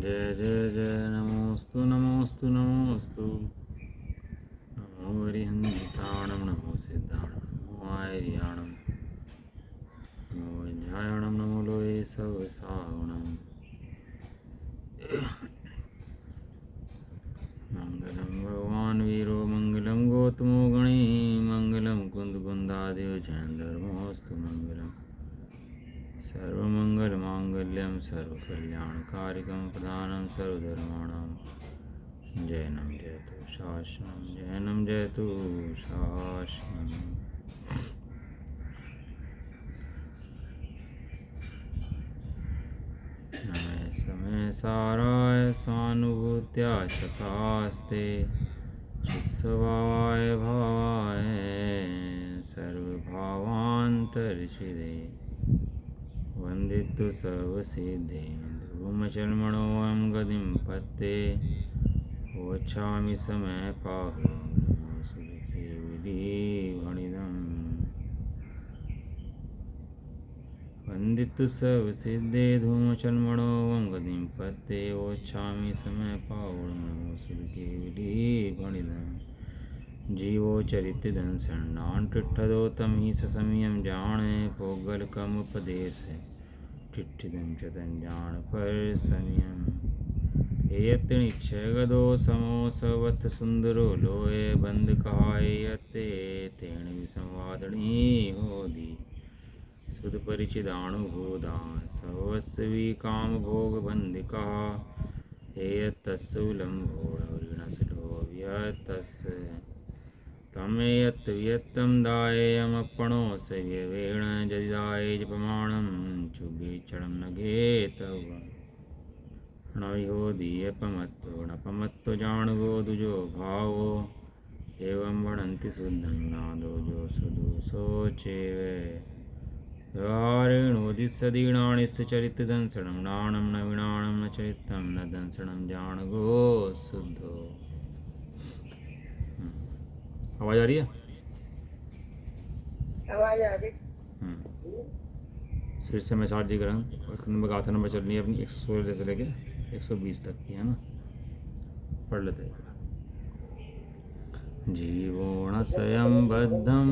जय जय जय नमोस्तु नमोस्तु नमोस्तु। नमो हरिहन्ताणं नमो सिद्धाणं नमो आर्याणं नमो विंध्यायाणं नमो लोये सवसावणम्। मंगलं भगवान् वीरो मंगलं गौतमो गणे मंगलं कुन्दकुन्दादेव जयन्दर्मोऽस्तु मंगलम्। सर्वमङ्गलमाङ्गल्यं सर्वकल्याणकारिकं प्रधानं सर्वधर्माणां जयनं जयतु शासनं जयनं जयतु शासनम्। नमे समय साराय स्वानुभूत्या चकास्ते चित्स्वभावाय भावाय सर्वभावान्तर्षिदे वन्दितु सर्वसिद्धे धूमचर्मणोऽहं गतिं पत्ते वोच्छामि समय पाहु सुलिखे विधिवणिदम्। वन्दितु सर्वसिद्धे धूमचर्मणोऽहं गतिं पत्ते वोच्छामि समय पाहु सुलिखे विधिवणिदम्। जीवो चरित धन शरणान टिट्ठदो तम ही ससमियम जाने पोगल कम उपदेश है टिट्ठिदम चतन जान पर संयम। एयत निश्चय गदो समो सवथ सुंदरो लोए बंद कहाए यते तेण विसंवादनी होदी सुध परिचिदानुभूदा सर्वस्वी काम भोग बंद कहा एयतस्सुलंभो ऋणसलो व्यतस्य तमेयत व्यत्तम दायेयमपणो सव्यवेण जदिदाये जपमाणं चुगे चरणं नगे तव णविहो दीयपमत्तो नपमत्तो जाणगो दुजो भावो एवं वणन्ति शुद्धं नादो जो सुदुसो चेवे व्यवहारेणोदिस्सदीणानिस्य चरितदंसनं नाणं न विणाणं न चरितं न दंसनं जाणगो शुद्धो। आवाज आ रही है? आवाज आ रही। सिर से मैं 60 जी ग्रहण और नंबर गाथा नंबर चलनी है अपनी 116 से लेके 120 तक की है ना। पढ़ लेते हैं। जीवो न स्वयं बद्धं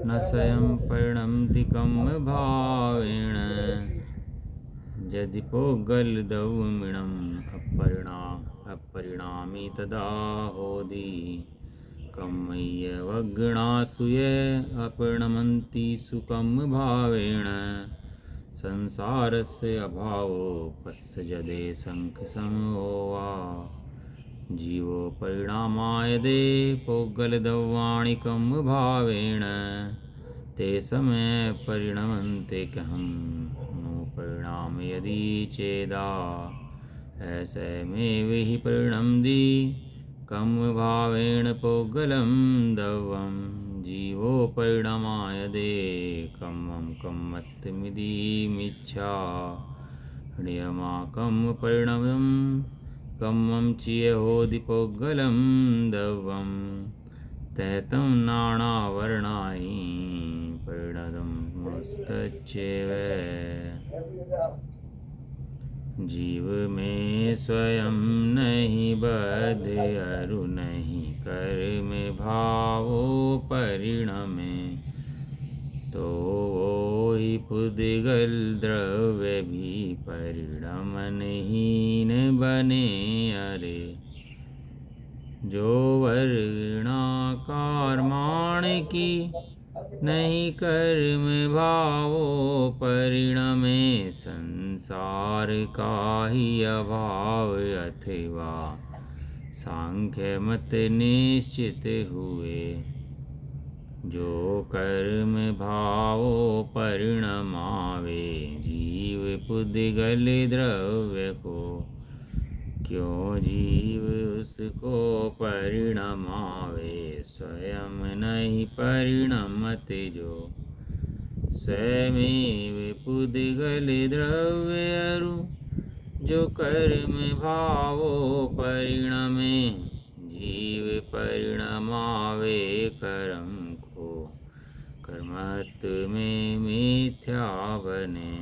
न स्वयं परिणमतिकं भावेण यदि पोगलदौमिणम् अपरिणामी तदा होदी कमय्यवग्णासूये अपरिणमन्ति सुखं भावेण संसारस्य अभावो पस्य जदे शङ्खसमो वा जीवो परिणामायदे पोगलदौवाणिकं भावेण ते समय परिणमन्ते कहं नो परिणाम यदि चेदा ऐसे में हि परिणमति कम भावेण पोगलं दवं जीवो परिणमायदे कम्मं कम्मत्तमिदीमिच्छा नियमाकं परिणमं कम्मं चियहोदि पोगलं दवं तैतं नानावर्णानि परिणतं मुस्तच्चेव। जीव में स्वयं नहीं बद्ध अरु नहीं कर्म भावो परिणमे तो वो ही पुद्गल द्रव्य भी परिणमनहीन बने अरे जो वर्णाकार मान की नहीं कर्म भावो परिणमे संसार का ही अभाव अथवा सांख्य मत निश्चित हुए जो कर्म भावो परिणमावे जीव पुद्गल द्रव्य को क्यों जीव उसको परिणमावे स्वयं नहीं परिणमते जो स्वयमेव पुद्गल द्रव्यरु जो कर्म भावो परिणमे जीव परिणमावे कर्म को कर्मत्व में मिथ्या बने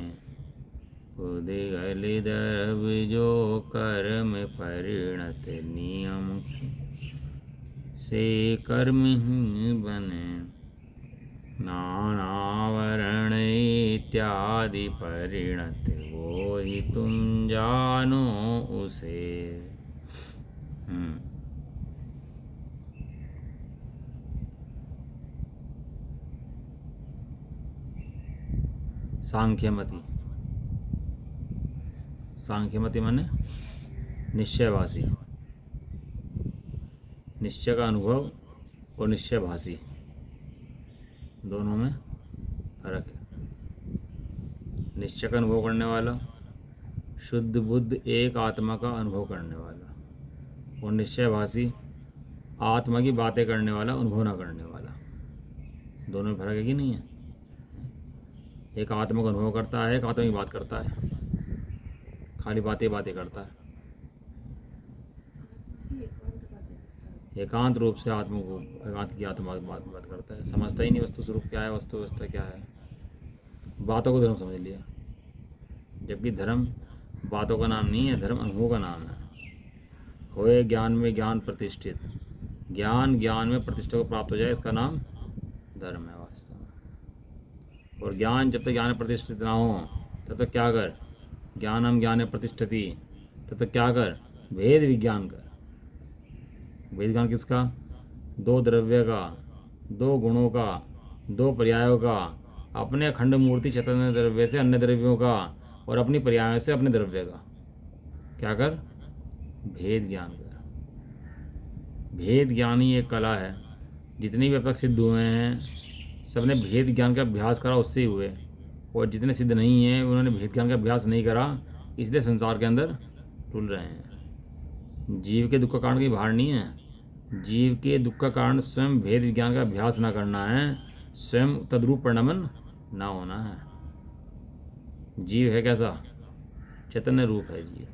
उदिगल दर्भ जो कर्म परिणत नियम से कर्म ही बने नानावरण इत्यादि परिणत वो ही तुम जानो उसे। सांख्यमति, सांख्यमति माने निश्चयभाषी, निश्चय का अनुभव और निश्चयभाषी दोनों में फर्क है। निश्चय का अनुभव करने वाला, शुद्ध बुद्ध एक आत्मा का अनुभव करने वाला, और निश्चयभाषी आत्मा की बातें करने वाला, अनुभव ना करने वाला। दोनों में फर्क है कि नहीं है? एक आत्मा का अनुभव करता है, एक आत्मा की बात करता है, खाली बातें करता है। एकांत रूप से आत्मा को, एकांत की आत्मा बात करता है, समझता ही नहीं वस्तु स्वरूप क्या है, वस्तु व्यवस्था क्या है, बातों को धर्म समझ लिया। जबकि धर्म बातों का नाम नहीं है, धर्म अनुभव का नाम है। होए ज्ञान में ज्ञान प्रतिष्ठित, ज्ञान ज्ञान में प्रतिष्ठा को प्राप्त हो जाए, इसका नाम धर्म है वास्तव में। और ज्ञान जब तक ज्ञान में प्रतिष्ठित ना हो तब तक क्या कर, ज्ञानम ज्ञान प्रतिष्ठति, तब तक क्या कर, भेद विज्ञान कर। भेद ज्ञान किसका? दो द्रव्य का, दो गुणों का, दो पर्यायों का, अपने अखंड मूर्ति चैतन्य द्रव्य से अन्य द्रव्यों का, और अपनी पर्यायों से अपने द्रव्य का। क्या कर? भेद ज्ञान कर। भेद ज्ञान ही एक कला है। जितने भी अब तक सिद्ध हुए हैं सबने भेद ज्ञान का अभ्यास करा, उससे ही हुए। और जितने सिद्ध नहीं हैं उन्होंने भेद ज्ञान का अभ्यास नहीं करा, इसलिए संसार के अंदर टूल रहे हैं। जीव के दुख का कारण कहीं बाहर नहीं है। जीव के दुख का कारण स्वयं भेद विज्ञान का अभ्यास ना करना है, स्वयं तद्रूप परिणमन ना होना है। जीव है कैसा? चैतन्य रूप है जीव।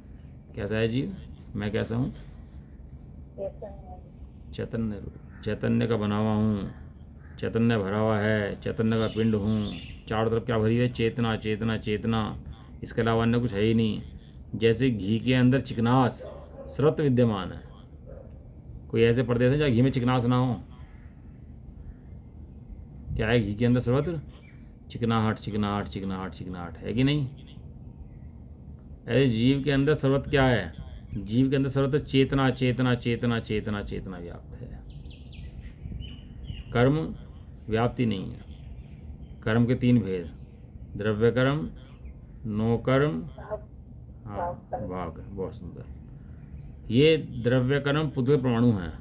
कैसा है जीव? मैं कैसा हूँ? चैतन्य रूप, चैतन्य का बना हुआ हूँ, चैतन्य भरा हुआ है, चैतन्य का पिंड हूँ। चारों तरफ क्या भरी है? चेतना चेतना चेतना, इसके अलावा अन्य कुछ है ही नहीं। जैसे घी के अंदर चिकनास स्रत विद्यमान है। कोई ऐसे प्रदेश है जहाँ घी में चिकनास ना हो? क्या है घी के अंदर? सर्वत्र चिकनाहट चिकनाहट चिकनाहट चिकनाहट, है कि नहीं? ऐसे जीव के अंदर सर्वत्र क्या है? जीव के अंदर सर्वत्र चेतना चेतना चेतना चेतना चेतना व्याप्त है। कर्म व्याप्ति नहीं है। कर्म के तीन भेद, द्रव्य कर्म, नो कर्म, हाँ भाग, बहुत सुंदर। ये द्रव्य कर्म पुद्गल परमाणु हैं,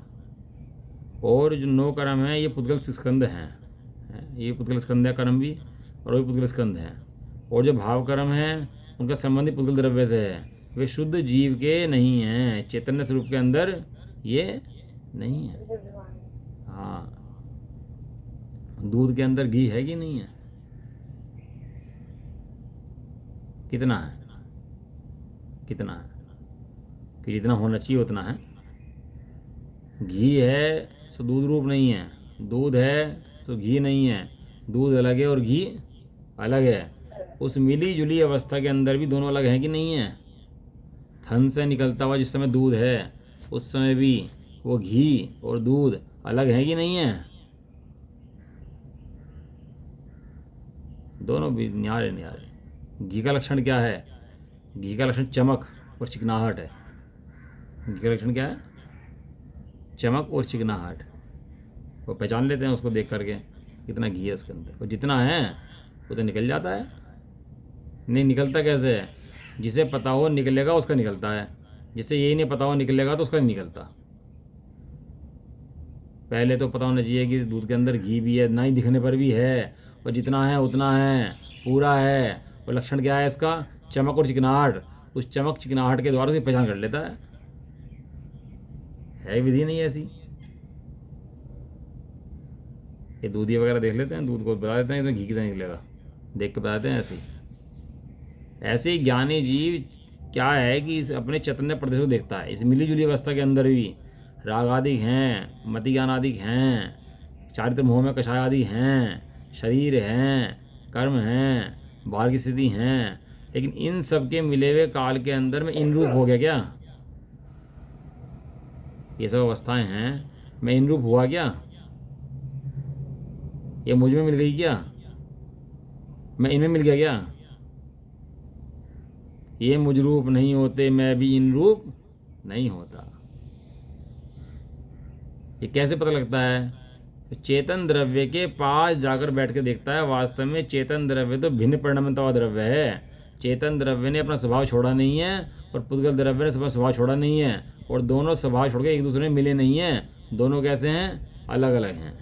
और जो नो कर्म है ये पुद्गल स्कंद हैं। ये पुद्गल स्कंद है कर्म भी, और वही पुद्गल स्कंद हैं। और जो भाव कर्म है उनका संबंध ही पुद्गल द्रव्य से है। वे शुद्ध जीव के नहीं हैं, चैतन्य स्वरूप के अंदर ये नहीं है। हाँ, दूध के अंदर घी है कि नहीं है? कितना है? कितना है? कि जितना होना चाहिए उतना है। घी है सो दूध रूप नहीं है, दूध है सो घी नहीं है। दूध अलग है और घी अलग है। उस मिली जुली अवस्था के अंदर भी दोनों अलग हैं कि नहीं है? थन से निकलता हुआ जिस समय दूध है उस समय भी वो घी और दूध अलग है कि नहीं है? दोनों भी न्यारे न्यारे। घी का लक्षण क्या है? घी का लक्षण चमक और चिकनाहट है। घी का लक्षण क्या है? चमक और चिकनाहट। वो पहचान लेते हैं उसको देख करके कितना घी है उसके अंदर। और जितना है वो तो निकल जाता है। नहीं निकलता कैसे है? जिसे पता हो निकलेगा उसका निकलता है, जिसे यही नहीं पता हो निकलेगा तो उसका नहीं निकलता। पहले तो पता होना चाहिए कि इस दूध के अंदर घी भी है, ना ही दिखने पर भी है, और जितना है उतना है, पूरा है। और लक्षण क्या है इसका? चमक और चिकनाहट। उस चमक चिकनाहट के द्वारा उसे पहचान कर लेता है विधि नहीं ऐसी। ये दूधी वगैरह देख लेते हैं, दूध को बता देते हैं इसमें घी कितना निकलेगा, देख के बताते हैं। ऐसे ही ज्ञानी जीव क्या है कि इस अपने चैतन्य प्रदेश को देखता है। इस मिली जुली अवस्था के अंदर भी राग आदि हैं, मति ज्ञान आदि हैं, चारित्र मोह में कषाय आदि हैं, शरीर हैं, कर्म हैं, बाहर की स्थिति हैं, लेकिन इन सब के मिले हुए काल के अंदर मैं इन रूप हो गया क्या? ये सब अवस्थाएं हैं, मैं इन रूप हुआ क्या? ये मुझ में मिल गई क्या? मैं इनमें मिल गया क्या? ये मुझ रूप नहीं होते, मैं भी इन रूप नहीं होता। ये कैसे पता लगता है? चेतन द्रव्य के पास जाकर बैठ के देखता है, वास्तव में चेतन द्रव्य तो भिन्न परिणामता हुआ द्रव्य है। चेतन द्रव्य ने अपना स्वभाव छोड़ा नहीं है और पुद्गल द्रव्य ने अपना स्वभाव छोड़ा नहीं है, और दोनों स्वभाव छोड़ के एक दूसरे में मिले नहीं हैं। दोनों कैसे हैं? अलग अलग हैं।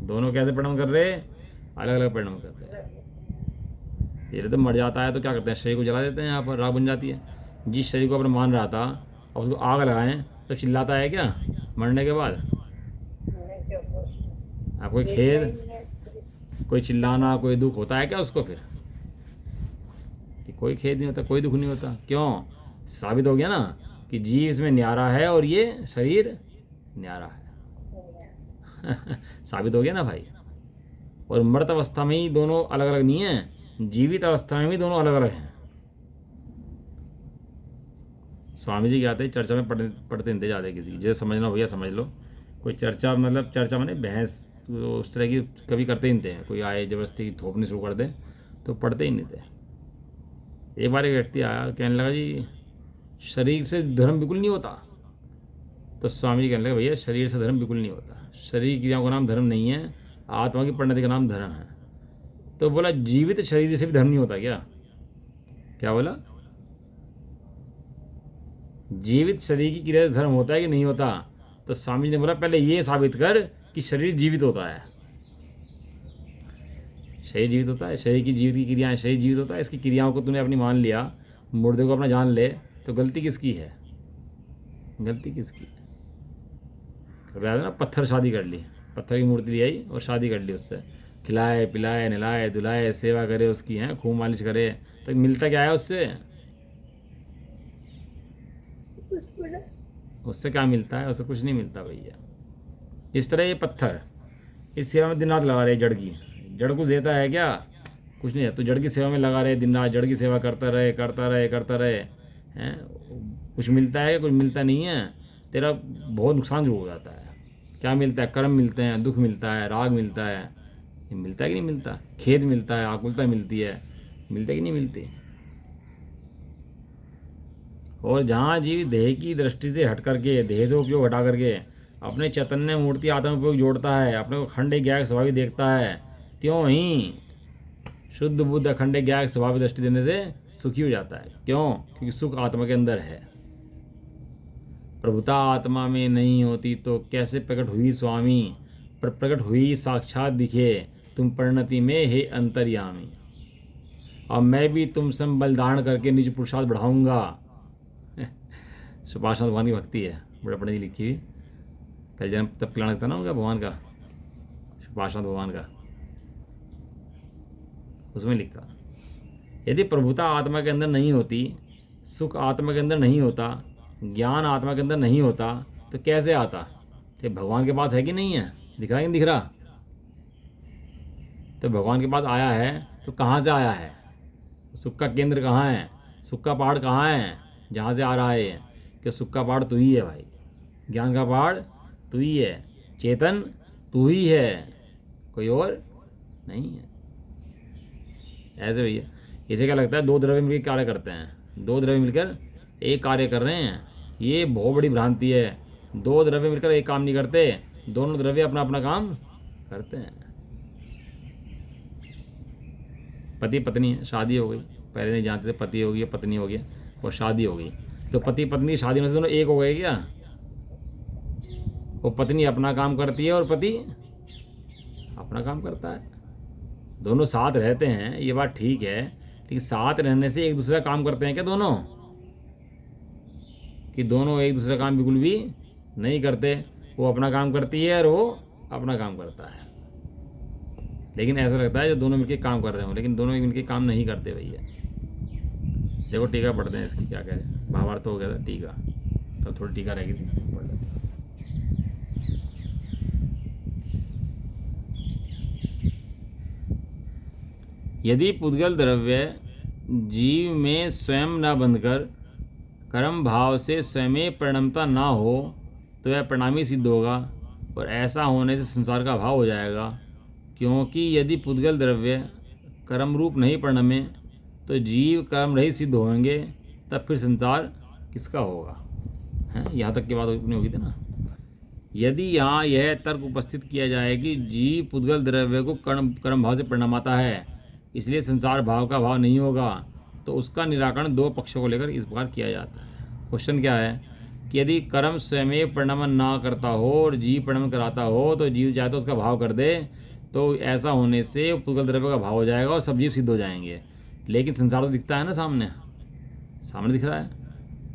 दोनों कैसे परिणाम कर रहे? अलग अलग परिणाम कर रहे हैं। ये तो मर जाता है तो क्या करते हैं? शरीर को जला देते हैं, यहाँ पर राख बन जाती है। जिस शरीर को अपना मान रहा था, अब उसको आग लगाएं तो चिल्लाता है क्या मरने के बाद? आप कोई खेद, कोई चिल्लाना, कोई दुख होता है क्या उसको? फिर कि कोई खेद नहीं होता, कोई दुख नहीं होता। क्यों? साबित हो गया ना कि जीव इसमें न्यारा है और ये शरीर न्यारा है। साबित हो गया ना भाई। और मृत अवस्था में ही दोनों अलग अलग नहीं है, जीवित अवस्था में भी दोनों अलग अलग हैं। स्वामी जी कहते हैं चर्चा में पढ़ते नहीं जाते किसी, जैसे समझना भैया समझ लो। कोई चर्चा, मतलब चर्चा मैंने बहस तो उस तरह की कभी करते ही नहीं थे। कोई आए जबरदस्ती थोपनी शुरू कर दे तो पढ़ते ही नहीं थे। एक बार एक व्यक्ति आया, कहने लगा जी शरीर से धर्म बिल्कुल नहीं होता। तो स्वामी जी कहने लगे भैया शरीर से धर्म बिल्कुल नहीं होता, शरीर क्रियाओं का नाम धर्म नहीं है, आत्मा की परिणति का नाम धर्म है। तो बोला जीवित शरीर से भी धर्म नहीं होता क्या? क्या बोला? जीवित शरीर की क्रिया से धर्म होता है कि नहीं होता? तो स्वामी जी ने बोला पहले ये साबित कर कि शरीर जीवित होता है। शरीर जीवित होता है, शरीर की जीवित की क्रियाएं, शरीर जीवित होता है। इसकी क्रियाओं को तूने अपनी मान लिया, मुर्दे को अपना जान ले, तो गलती किसकी है? गलती किसकी है? कभी याद है ना, पत्थर शादी कर ली, पत्थर की मूर्ति ले आई और शादी कर ली उससे, खिलाए पिलाए नहलाए धुलाए सेवा करे उसकी, हैं खूब मालिश करे, तो मिलता क्या है उससे? उससे क्या मिलता है? उससे कुछ नहीं मिलता भैया। इस तरह ये पत्थर इस सेवा में दिन रात लगा रहे, जड़ की, जड़ कुछ देता है क्या? कुछ नहीं है। तो जड़ की सेवा में लगा रहे दिन रात, जड़ की सेवा करता रहे करता रहे करता रहे, हैं कुछ मिलता है? कुछ मिलता नहीं है। तेरा बहुत नुकसान जो हो जाता है। क्या मिलता है? कर्म मिलते हैं, दुख मिलता है, राग मिलता है। ये मिलता है कि नहीं मिलता? खेद मिलता है, आकुलता मिलती है, मिलता कि नहीं मिलती? और जहाँ जीव देह की दृष्टि से हट करके, देह से उपयोग हटा करके अपने चैतन्य मूर्ति आत्मा उपयोग जोड़ता है, अपने को अखंड ज्ञायक स्वभाव देखता है, त्यों ही शुद्ध बुद्ध अखंड ज्ञायक स्वभाव दृष्टि देने से सुखी हो जाता है। क्यों? क्योंकि सुख आत्मा के अंदर है। प्रभुता आत्मा में नहीं होती तो कैसे प्रकट हुई स्वामी? पर प्रकट हुई साक्षात दिखे तुम परिणति में हे अंतर्यामी। और मैं भी तुम सम बल धारण करके निज पुरुषार्थ बढ़ाऊंगा। सुभाष भगवान की भक्ति है, बड़े पंडित जी लिखी हुई। कल जन्म तब कल्याण करता ना होगा भगवान का, सुभाष भगवान का, उसमें लिखा यदि प्रभुता आत्मा के अंदर नहीं होती, सुख आत्मा के अंदर नहीं होता, ज्ञान आत्मा के अंदर नहीं होता, तो कैसे आता? तो भगवान के पास है कि नहीं है? दिख रहा है कि नहीं दिख रहा? तो भगवान के पास आया है तो कहाँ से आया है? सुख का केंद्र कहाँ है? सुख का पहाड़ कहाँ है जहाँ से आ रहा है? कि सुख का पहाड़ तू ही है भाई, ज्ञान का पहाड़ तू ही है, चेतन तू ही है, कोई और नहीं है। ऐसे भैया, इसे क्या लगता है दो द्रव्य मिलकर कार्य करते हैं, दो द्रव्य मिलकर एक कार्य कर रहे हैं? ये बहुत बड़ी भ्रांति है। दो द्रव्य मिलकर एक काम नहीं करते, दोनों द्रव्य अपना अपना काम करते हैं। पति पत्नी है, शादी हो गई, पहले नहीं जानते थे पति हो गया पत्नी हो गया और शादी हो गई, तो पति पत्नी शादी में से दोनों एक हो गए क्या? वो पत्नी अपना काम करती है और पति अपना काम करता है। दोनों साथ रहते हैं, ये बात ठीक है, लेकिन साथ रहने से एक दूसरे का काम करते हैं क्या दोनों? कि दोनों एक दूसरे का काम बिल्कुल भी नहीं करते। वो अपना काम करती है और वो अपना काम करता है। लेकिन ऐसा लगता है जो दोनों मिलकर काम कर रहे हो, लेकिन दोनों मिलकर काम नहीं करते भैया। देखो टीका पढ़ते हैं इसकी, क्या कह रहे हैं। भावार्थ हो गया था टीका, तो थोड़ी टीका रहेगी थी, पढ़ लेते हैं। यदि पुद्गल द्रव्य जीव में स्वयं न बंधकर कर्म भाव से स्वयं परिणमता ना हो तो यह परिणामी सिद्ध होगा, और ऐसा होने से संसार का अभाव हो जाएगा। क्योंकि यदि पुद्गल द्रव्य कर्म रूप नहीं परिणमे तो जीव कर्म रहित सिद्ध होंगे, तब फिर संसार किसका होगा। हैं, यहाँ तक की बात अपनी होगी थी ना। यदि यहाँ यह तर्क उपस्थित किया जाए कि जीव पुद्गल द्रव्य को कर्म भाव से परिणमाता है, इसलिए संसार भाव का भाव नहीं होगा, तो उसका निराकरण दो पक्षों को लेकर इस प्रकार किया जाता है। क्वेश्चन क्या है कि यदि कर्म स्वयं परिणमन ना करता हो और जीव परिणमन कराता हो, तो जीव चाहे तो उसका भाव कर दे, तो ऐसा होने से पुद्गल द्रव्य का भाव हो जाएगा और सब जीव सिद्ध हो जाएंगे। लेकिन संसार तो दिखता है ना, सामने दिख रहा है,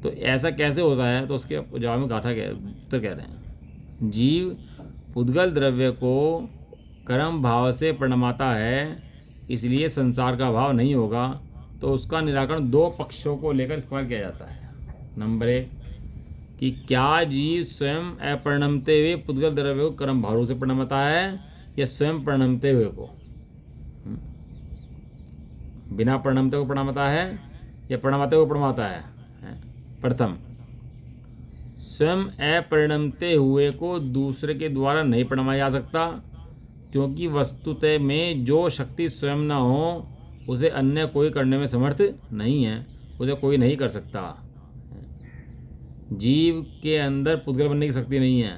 तो ऐसा कैसे होता है। तो उसके जवाब में गाथा उत्तर कह रहे हैं, जीव पुद्गल द्रव्य को कर्म भाव से परिणमाता है, इसलिए संसार का भाव नहीं होगा, तो उसका निराकरण दो पक्षों को लेकर इस प्रकार किया जाता है। नंबर 1 कि क्या जीव स्वयं अपरिणमते हुए पुद्गल द्रव्य को कर्म भाव से परिणमता है, या स्वयं परिणमते हुए को बिना परिणमते को परिणमता है, या परिणमाते को परिणमाता है। प्रथम, स्वयं अपरिणमते हुए को दूसरे के द्वारा नहीं परिणमाया जा सकता, क्योंकि वस्तुतः में जो शक्ति स्वयं न हो उसे अन्य कोई करने में समर्थ नहीं है, उसे कोई नहीं कर सकता। जीव के अंदर पुद्गल बनने की शक्ति नहीं है,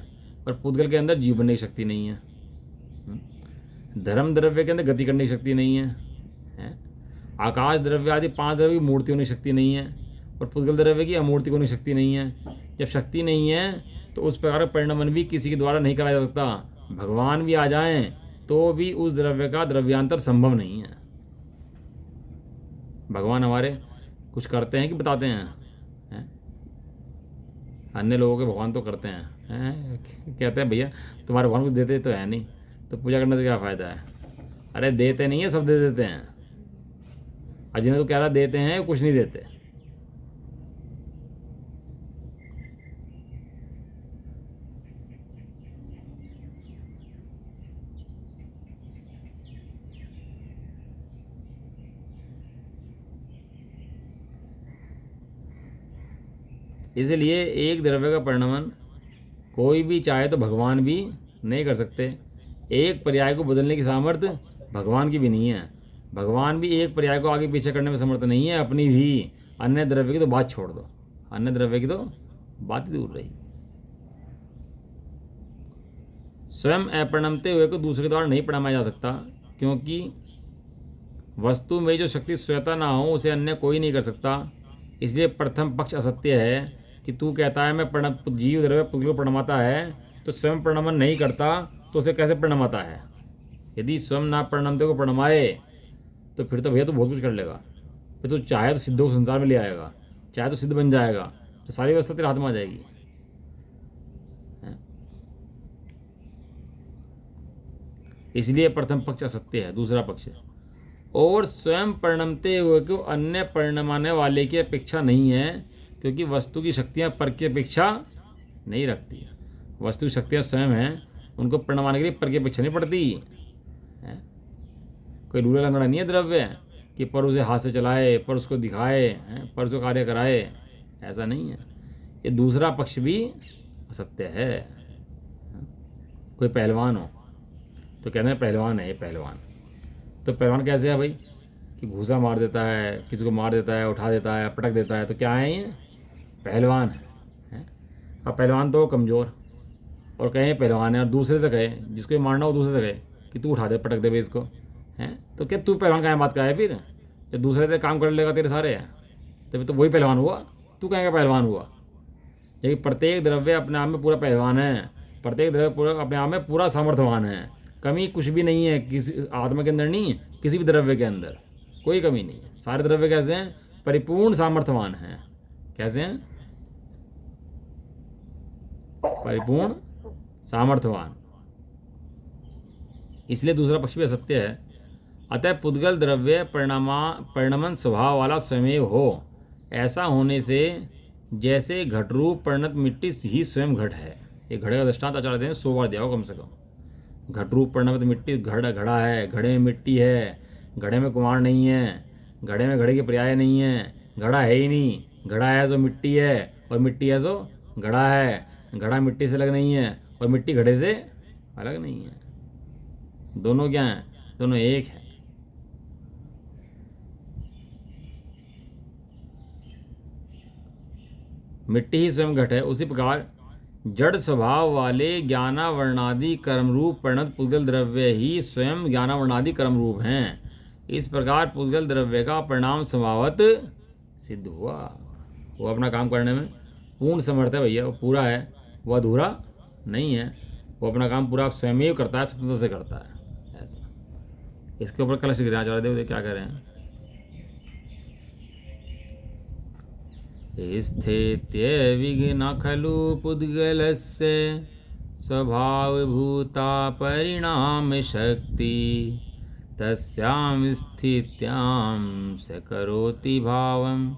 और पुद्गल के अंदर जीव बनने की शक्ति नहीं है। धर्म द्रव्य के अंदर गति करने की शक्ति नहीं है। आकाश द्रव्य आदि 5 द्रव्य की मूर्ति होने की शक्ति नहीं है, और पुद्गल द्रव्य की अमूर्ति होने की शक्ति नहीं है। जब शक्ति नहीं है तो उस प्रकार का परिणमन भी किसी के द्वारा नहीं कराया जा सकता। भगवान भी आ जाएं तो भी उस द्रव्य का द्रव्यांतर संभव नहीं है। भगवान हमारे कुछ करते हैं कि बताते हैं? अन्य लोगों के भगवान तो करते हैं, कहते हैं भैया तुम्हारे भगवान को देते तो है नहीं, तो पूजा करने से क्या फ़ायदा है। अरे देते नहीं है, सब दे देते हैं। और जिन्हें तो कह रहा देते हैं कुछ नहीं देते। इसलिए एक द्रव्य का परिणमन कोई भी चाहे तो भगवान भी नहीं कर सकते। एक पर्याय को बदलने की सामर्थ्य भगवान की भी नहीं है। भगवान भी एक पर्याय को आगे पीछे करने में समर्थ नहीं है अपनी भी। अन्य द्रव्य की तो बात छोड़ दो, अन्य द्रव्य की तो बात ही दूर रही। स्वयं अपरिणमते हुए को दूसरे द्वारा नहीं परिणमाया जा सकता, क्योंकि वस्तु में जो शक्ति स्वतः ना हो उसे अन्य कोई नहीं कर सकता। इसलिए प्रथम पक्ष असत्य है कि तू कहता है मैं जीव द्रव्य पुद्गल को परिणमाता है, तो स्वयं परिणमन नहीं करता तो उसे कैसे परिणमाता है। यदि स्वयं ना परिणमते को परिणमाए तो फिर तो भैया तू बहुत कुछ कर लेगा। फिर तो चाहे तो सिद्धों को संसार में ले आएगा, चाहे तो सिद्ध बन जाएगा, तो सारी व्यवस्था तेरे हाथ में आ जाएगी। इसलिए प्रथम पक्ष असत्य है। दूसरा पक्ष, और स्वयं परिणमते हुए को अन्य परिणमाने वाले की अपेक्षा नहीं है, क्योंकि वस्तु की शक्तियाँ पर की अपेक्षा नहीं रखती। वस्तु की शक्तियाँ स्वयं हैं, उनको परिणमाने के लिए पर की अपेक्षा नहीं पड़ती है। कोई लूला लंगड़ा नहीं है द्रव्य कि पर उसे हाथ से चलाए, पर उसको दिखाए, पर उसको कार्य कराए, ऐसा नहीं है। ये दूसरा पक्ष भी असत्य है। कोई पहलवान हो तो कहते हैं पहलवान है ये पहलवान, तो पहलवान कैसे है भाई कि घूसा मार देता है, किसी को मार देता है, उठा देता है, पटक देता है, तो क्या है ये पहलवान है। अब पहलवान तो कमज़ोर, और कहें पहलवान है, और दूसरे से कहे जिसको ये मारना हो दूसरे से कहे कि तू उठा दे, पटक दे भाई इसको, हैं तो क्या तू पहलवान का बात का है। फिर जब दूसरे से काम कर लेगा तेरे सारे, तभी तो वही पहलवान हुआ, तू कहेंगे पहलवान हुआ। लेकिन प्रत्येक द्रव्य अपने आप में पूरा पहलवान है, प्रत्येक द्रव्य पूरा अपने आप में पूरा सामर्थ्यवान है। कमी कुछ भी नहीं है किसी आत्मा के अंदर, नहीं किसी भी द्रव्य के अंदर कोई कमी नहीं है। सारे द्रव्य कैसे हैं? परिपूर्ण सामर्थ्यवान हैं। कैसे हैं? परिपूर्ण सामर्थ्यवान। इसलिए दूसरा पक्ष भी असत्य है। अतः पुद्गल द्रव्य परिणमन स्वभाव वाला स्वयं हो, ऐसा होने से जैसे घटरूप परिणत मिट्टी ही स्वयं घट है। ये घड़े का दृष्टांत आचार्य देव 100 बार दिया हो कम से कम। घटरूप परिणत मिट्टी घड़ा है, घड़े में मिट्टी है, घड़े में कुम्हार नहीं है, घड़े में घड़े के पर्याय नहीं है, घड़ा है ही नहीं, घड़ा है तो मिट्टी है और मिट्टी है तो घड़ा है, घड़ा मिट्टी से अलग नहीं है और मिट्टी घड़े से अलग नहीं है, दोनों क्या हैं, दोनों एक है। मिट्टी ही स्वयं घट है। उसी प्रकार जड़ स्वभाव वाले ज्ञानावर्णादि कर्मरूप परिणत पुद्गल द्रव्य ही स्वयं ज्ञानावर्णादि कर्मरूप हैं। इस प्रकार पुद्गल द्रव्य का परिणाम स्वभावत सिद्ध हुआ। वो अपना काम करने में पूर्ण समर्थ है भैया, वो पूरा है, वो अधूरा नहीं है, वो अपना काम पूरा स्वयं ही करता है, स्वतंत्र से करता है। ऐसा इसके ऊपर कलश गिराचार्य देव क्या कह रहे हैं, स्थित्य विघ्न खलु पुद्गलस्य स्वभावभूता परिणाम शक्ति तस्यां स्थित्यां स करोति भावं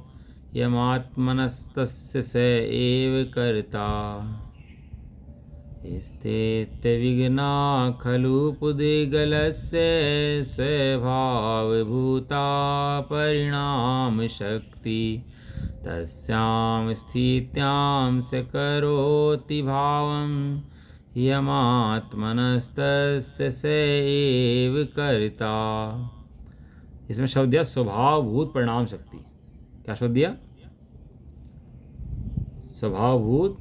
यमात्मनस्तस्य स एव कर्ता। स्थित्य विघ्ना खलु पुद्गलस्य स्वभावभूता परिणाम शक्ति तस्यां स्थित्यां स करोति भावं यमात्मनस्तस्य स एव कर्ता। इसमें शब्द दिया स्वभावभूत परिणाम शक्ति। क्या शब्द दिया, स्वभावभूत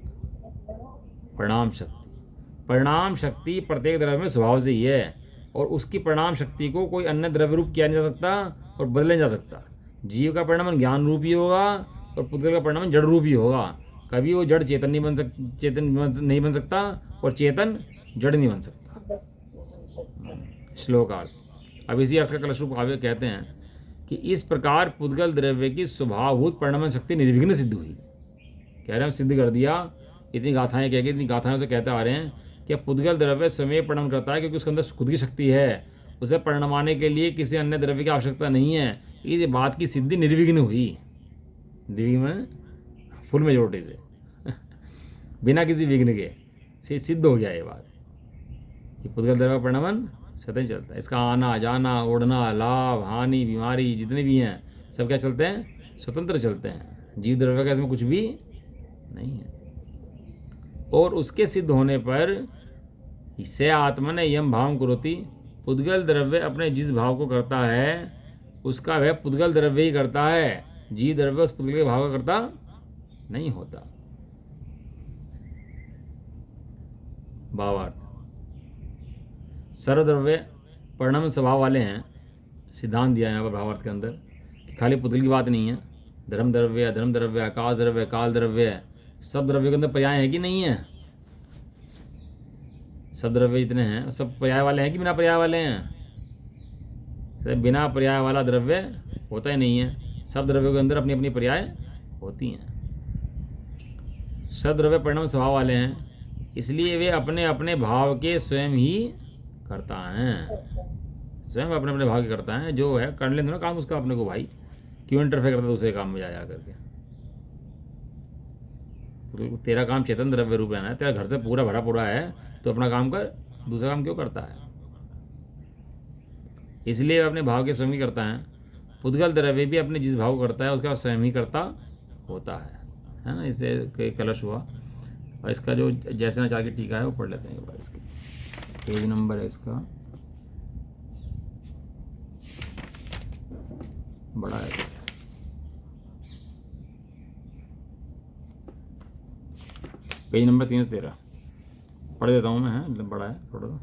परिणाम शक्ति। परिणाम शक्ति प्रत्येक द्रव्य में स्वभाव से ही है और उसकी परिणाम शक्ति को कोई अन्य द्रव्य रूप किया नहीं जा सकता और बदला नहीं जा सकता। जीव का परिणाम ज्ञान रूप ही होगा और पुद्गल का परिणाम जड़ रूप ही होगा। कभी वो जड़ चेतन नहीं बन सकता और चेतन जड़ नहीं बन सकता। श्लोकार्थ। अब इसी अर्थ का कलश रूप काव्य कहते हैं कि इस प्रकार पुद्गल द्रव्य की स्वभावभूत परिणाम शक्ति निर्विघ्न सिद्ध हुई। कह रहे हैं सिद्ध कर दिया। इतनी गाथाएं कह के, इतनी गाथाओं से कहते आ रहे हैं कि पुद्गल द्रव्य स्वयं परिणाम करता है क्योंकि उसके अंदर खुद की शक्ति है, उसे परिणमाने के लिए किसी अन्य द्रव्य की आवश्यकता नहीं है। इस बात की सिद्धि निर्विघ्न हुई। निर्विघ्न में फुल मेजोरिटी से बिना किसी विघ्न के सिद्ध हो गया ये बात कि पुद्गल द्रव्य का परिणामन स्वतः चलता है। इसका आना जाना उड़ना लाभ हानि बीमारी जितने भी हैं सब क्या चलते हैं, स्वतंत्र चलते हैं। जीव द्रव्य का इसमें कुछ भी नहीं है। और उसके सिद्ध होने पर इससे आत्मा ने यम भाव करोति, पुद्गल द्रव्य अपने जिस भाव को करता है उसका वह पुद्गल द्रव्य ही करता है। जीव द्रव्य उस पुद्गल के भाव का करता नहीं होता। भावार्थ। सर्वद्रव्य परिणाम स्वभाव वाले हैं। सिद्धांत दिया है यहाँ पर भावार्थ के अंदर कि खाली पुद्गल की बात नहीं है। धर्म द्रव्य, अधर्म द्रव्य, आकाश द्रव्य, काल द्रव्य, सब द्रव्य के अंदर पर्याय है कि नहीं है। सब द्रव्य जितने हैं सब पर्याय वाले हैं कि बिना पर्याय वाले हैं। बिना पर्याय वाला द्रव्य होता ही नहीं है। सब द्रव्यों के अंदर अपनी अपनी पर्याय होती हैं। सब द्रव्य परिणाम स्वभाव वाले हैं, इसलिए वे अपने अपने भाव के स्वयं ही करता है। स्वयं अपने अपने भाव के करता है। जो है कर लेते ना काम उसका अपने को, भाई क्यों इंटरफेयर करता दूसरे काम में जा करके। तो तेरा काम चेतन द्रव्य रूप रहना है, तेरा घर से पूरा भरा पूरा है तो अपना काम कर, दूसरा काम क्यों करता है। इसलिए अपने भाव के स्वयं ही करता है। पुद्गल द्रव्य भी अपने जिस भाव को करता है उसका स्वयं ही करता होता है ना। इससे कलश हुआ। और इसका जो जैसे आचार्य की टीका है वो पढ़ लेते हैं एक बार। इसकी पेज नंबर है इसका, बड़ा है, पेज नंबर 313 पढ़ देता हूँ मैं, है बड़ा है थोड़ा सा।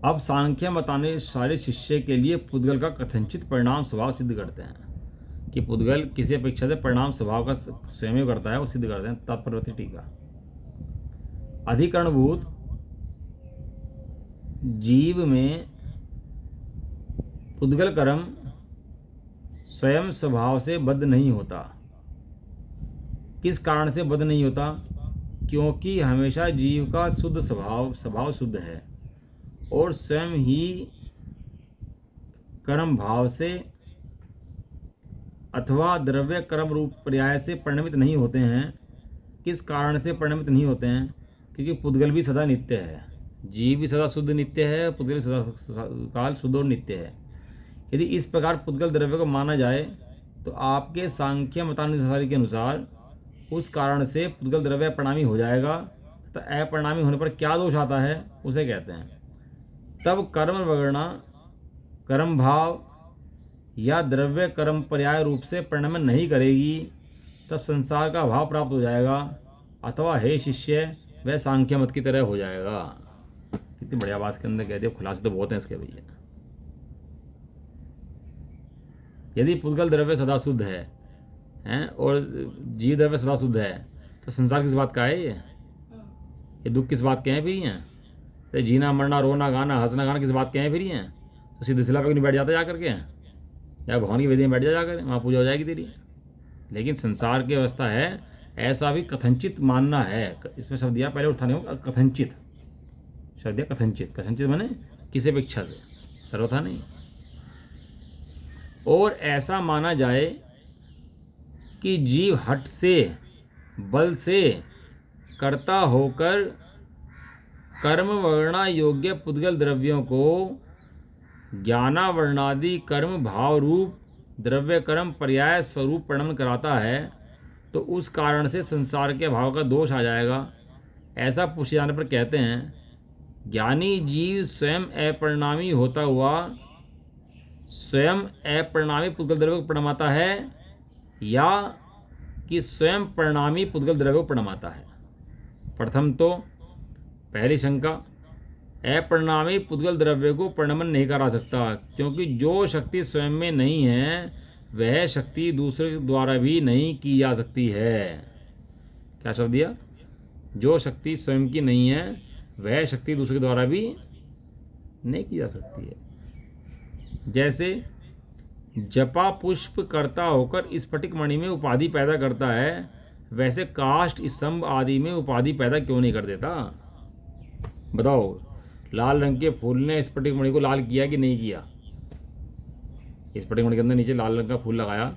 अब सांख्य मताने सारे शिष्य के लिए पुद्गल का कथनचित परिणाम स्वभाव सिद्ध करते हैं कि पुद्गल किसी अपेक्षा से परिणाम स्वभाव का स्वयं ही करता है, वो सिद्ध करते हैं। तात्पर्य टीका। अधिकरणभूत जीव में पुद्गल कर्म स्वयं स्वभाव से बद्ध नहीं होता। किस कारण से बद्ध नहीं होता? क्योंकि हमेशा जीव का शुद्ध स्वभाव शुद्ध है और स्वयं ही कर्म भाव से अथवा द्रव्य कर्म रूप पर्याय से परिणमित नहीं होते हैं। किस कारण से परिणमित नहीं होते हैं? क्योंकि पुद्गल भी सदा नित्य है, जीव भी सदा शुद्ध नित्य है, पुद्गल भी सदा काल शुद्ध और नित्य है। यदि इस प्रकार पुद्गल द्रव्य को माना जाए तो आपके सांख्य मतानुसारी के अनुसार उस कारण से पुद्गल द्रव्य परिणामी हो जाएगा तथा अपरिणामी होने पर क्या दोष आता है उसे कहते हैं। तब कर्म वगणना, कर्म भाव या द्रव्य कर्म पर्याय रूप से परिणमन नहीं करेगी, तब संसार का भाव प्राप्त हो जाएगा, अथवा हे शिष्य वह सांख्य मत की तरह हो जाएगा। कितनी बढ़िया बात के अंदर कह दिया, खुलासे तो बहुत हैं इसके भैया। यदि पुद्गल द्रव्य सदा शुद्ध है हैं और जीव द्रव्य सदा शुद्ध है तो संसार किस बात का है? ये दुख किस बात के हैं फिर? हैं तो जीना मरना रोना गाना हंसना गाना किस बात के हैं फिर? हैं तो सीधे शिला पे नहीं बैठ जाता जा करके, या भगवान की वेदी में बैठ जाकर, वहाँ पूजा हो जाएगी तेरी। लेकिन संसार की अवस्था है, ऐसा भी कथनचित मानना है। इसमें शब्द दिया पहले उठाने को, कथनचित शब्द दिया, कथनचित। कथनचित माने किसी अपेक्षा से, सर्वथा नहीं। और ऐसा माना जाए कि जीव हठ से बल से कर्ता होकर कर्म वर्णा योग्य पुद्गल द्रव्यों को ज्ञाना वर्णादि कर्म भाव रूप द्रव्य कर्म पर्याय स्वरूप परिणमन कराता है, तो उस कारण से संसार के भाव का दोष आ जाएगा। ऐसा पूछे जाने पर कहते हैं, ज्ञानी जीव स्वयं अपरिणामी होता हुआ स्वयं अपरिणामी पुद्गल द्रव्य को परिणमाता है, या कि स्वयं परिणामी पुद्गल द्रव्य को परिणमाता है? प्रथम तो पहली शंका, अपरिणामी पुद्गल द्रव्य को परिणमन नहीं करा सकता, क्योंकि जो शक्ति स्वयं में नहीं है वह शक्ति दूसरे द्वारा भी नहीं की जा सकती है। क्या शब्द दिया? जो शक्ति स्वयं की नहीं है वह शक्ति दूसरे के द्वारा भी नहीं की जा सकती है। जैसे जपा पुष्प करता होकर स्फटिक मणि में उपाधि पैदा करता है, वैसे काष्ठ स्तंभ आदि में उपाधि पैदा क्यों नहीं कर देता? बताओ, लाल रंग के फूल ने स्फटिक मणि को लाल किया कि नहीं किया? स्फटिक मणि के अंदर नीचे लाल रंग का फूल लगाया,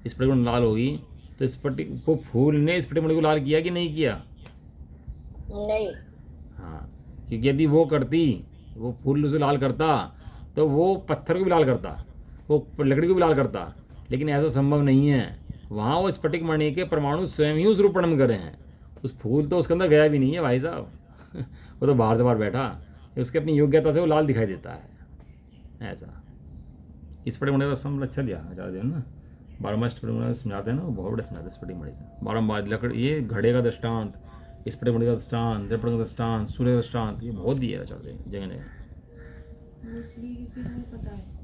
स्फटिक मणि लाल होगी, तो स्फटिक वो फूल ने स्फटिक मणि को लाल किया कि नहीं किया? नहीं। हाँ, क्योंकि यदि वो करती, वो फूल उसे लाल करता तो वो पत्थर को भी लाल करता, वो लकड़ी को भी लाल करता, लेकिन ऐसा संभव नहीं है। वहाँ वो स्फटिक मणि के परमाणु स्वयं ही उस रूप परिणम करे हैं। उस फूल तो उसके अंदर गया भी नहीं है भाई साहब वो तो बाहर से बाहर बैठा, उसके अपनी योग्यता से वो लाल दिखाई देता है। ऐसा स्फटिक मणि का स्तंभ अच्छा दिया आचार्य देव ना, बारम्बार स्फटिक मणि समझाते हैं ना, वो बहुत बड़े समझाते हैं स्फटिक मणि से बारम्बार। लकड़ी, ये घड़े का दृष्टांत, स्फटिक मणि का दृष्टांत, दर्पण का दृष्टांत, सूर्य का दृष्टांत, ये बहुत दिया आचार्य देव जगह जगह। इसलिए क्योंकि हमें पता है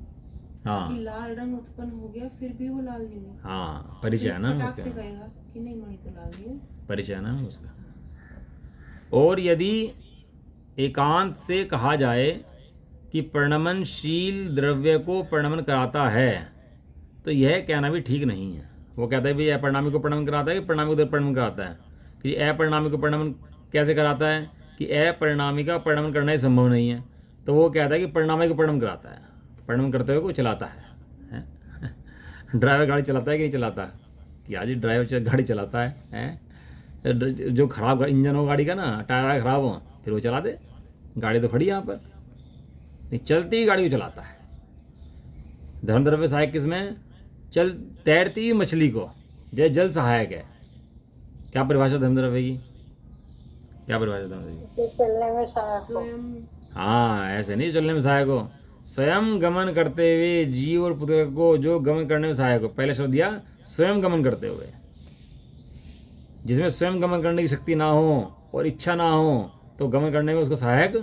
हाँ कि लाल रंग उत्पन्न हो गया, फिर भी वो लाल नहीं हुआ। हाँ, परिचय है ना फटाक से उसका, कहेगा कि नहीं मणि तो लाल नहीं है। परिचय है ना उसका। और यदि एकांत से कहा जाए कि परिणमनशील द्रव्य को परिणमन कराता है, तो यह कहना भी ठीक नहीं है। वो कहता है भाई अपरिणामी को परिणमन कराता है कि परिणामी को परिणमन कराता है? कि अपरिणामी को परिणमन कैसे कराता है? कि अपरिणामी का परिणमन करना ही संभव नहीं है, तो वो कहता है कि परिणामी को परिणमन कराता है। परिणमन करते हुए को चलाता है? ड्राइवर गाड़ी चलाता है कि नहीं चलाता? कि आज ड्राइवर गाड़ी चलाता है? जो खराब इंजन हो गाड़ी का ना, टायर वायर खराब हो, फिर वो चला दे। गाड़ी तो खड़ी यहाँ पर, नहीं चलती हुई गाड़ी को चलाता है। धर्म द्रव्य सहायक किसमें? चल तैरती हुई मछली को जय जल सहायक है। क्या परिभाषा धर्म द्रव्य की? क्या परिभाषा धर्म द्रव्य की? चलने में सहायक हो। हाँ, ऐसे नहीं चलने में सहायक हो, स्वयं गमन करते हुए जीव और पुत्र को जो गमन करने में सहायक हो। पहले शब्द दिया स्वयं गमन करते हुए। जिसमें स्वयं गमन करने की शक्ति ना हो और इच्छा ना हो तो गमन करने में उसको सहायक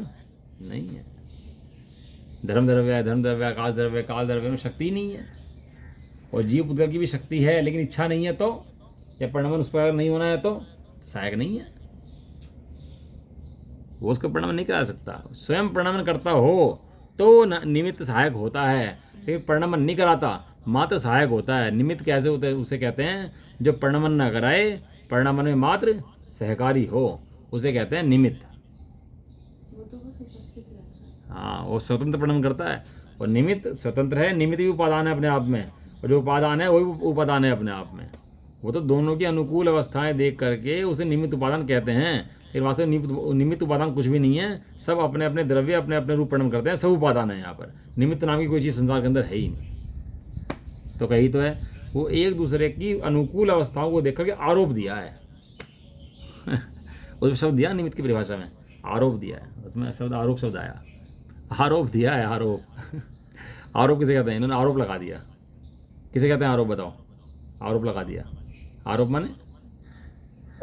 नहीं है। धर्म द्रव्य, आकाश द्रव्य, काल द्रव्य में शक्ति नहीं है। और जीव पुत्र की भी शक्ति है लेकिन इच्छा नहीं है, तो या परिणमन उस पर नहीं होना है तो सहायक नहीं है, वो उसको परिणमन नहीं करा सकता। स्वयं परिणमन करता हो तो निमित्त सहायक होता है, लेकिन परिणमन नहीं कराता मात्र सहायक होता है। निमित्त कैसे होते हैं? उसे कहते हैं जो परिणमन न कराए, परिणमन में मात्र सहकारी हो, उसे कहते हैं निमित्त। हाँ, वो स्वतंत्र परिणमन करता है और निमित्त स्वतंत्र है। निमित्त भी उपादान है अपने आप में, और जो उपादान है वही उपादान है अपने आप में। वो तो दोनों की अनुकूल अवस्थाएं देख करके उसे निमित्त उपादान कहते हैं, लेकिन वास्तव में निमित्त उपादान कुछ भी नहीं है। सब अपने अपने द्रव्य अपने अपने रूप परिणाम करते हैं, सब उपादान है यहाँ पर। निमित्त नाम की कोई चीज़ संसार के अंदर है ही नहीं। तो कही तो है वो एक दूसरे की अनुकूल अवस्थाओं को देख करके आरोप दिया है उसमें शब्द दिया निमित्त की परिभाषा में, आरोप दिया है, उसमें शब्द आरोप शब्द आया, आरोप दिया है, आरोप आरोप किसे कहते हैं? इन्होंने आरोप लगा दिया। किसे कहते हैं आरोप? बताओ। आरोप लगा दिया, आरोप माने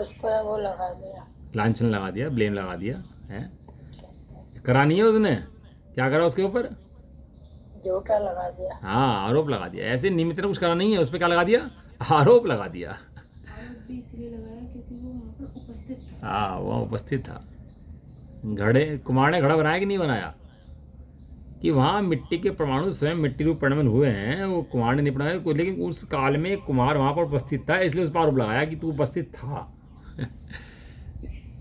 उस पर वो लगा दिया, लांछन लगा दिया, ब्लेम लगा दिया है। करा नहीं है उसने, क्या करा उसके ऊपर? झूठा लगा दिया। हाँ, आरोप लगा दिया। ऐसे निमित्त ने कुछ करा नहीं है, उस पर क्या लगा दिया? आरोप लगा दिया। आरोप भी इसलिए लगाया क्योंकि वो वहाँ पर उपस्थित था। हाँ, वह उपस्थित था। घड़े कुमार ने घड़ा बनाया कि नहीं बनाया? कि वहाँ मिट्टी के परमाणु स्वयं मिट्टी रूप परिणमन हुए हैं, वो कुमार ने नहीं बनाया, लेकिन उस काल में कुमार वहाँ पर उपस्थित था, इसलिए उस पर आरोप लगाया कि तू उपस्थित था।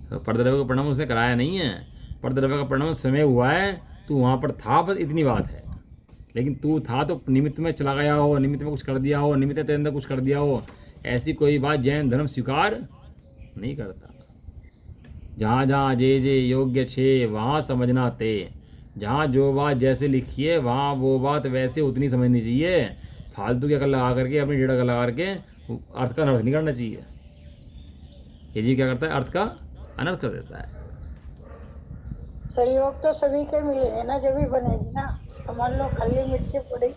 तो परद्रव्य का परिणाम उसने कराया नहीं है, परद्रव्य का परिणाम समय हुआ है, तू वहाँ पर था, बस इतनी बात है। लेकिन तू था तो निमित्त में चला गया हो, निमित्त में कुछ कर दिया हो, निमित्त तेरे अंदर कुछ कर दिया हो, ऐसी कोई बात जैन धर्म स्वीकार नहीं करता। जहाँ जहाँ जे जे योग्य छे वहाँ समझना ते, जहाँ जो बात जैसे लिखी है वहाँ वो बात वैसे उतनी समझनी चाहिए। फालतू की अकल लगा करके, अपनी डेढ़ अकल लगा करके अर्थ का अनर्थ नहीं करना चाहिए। ये जी क्या करता है? अर्थ का अनर्थ कर देता है। सहयोग तो सभी के मिले है ना, जब भी बनेगी ना। तो मान लो खाली मिट्टी पड़ी,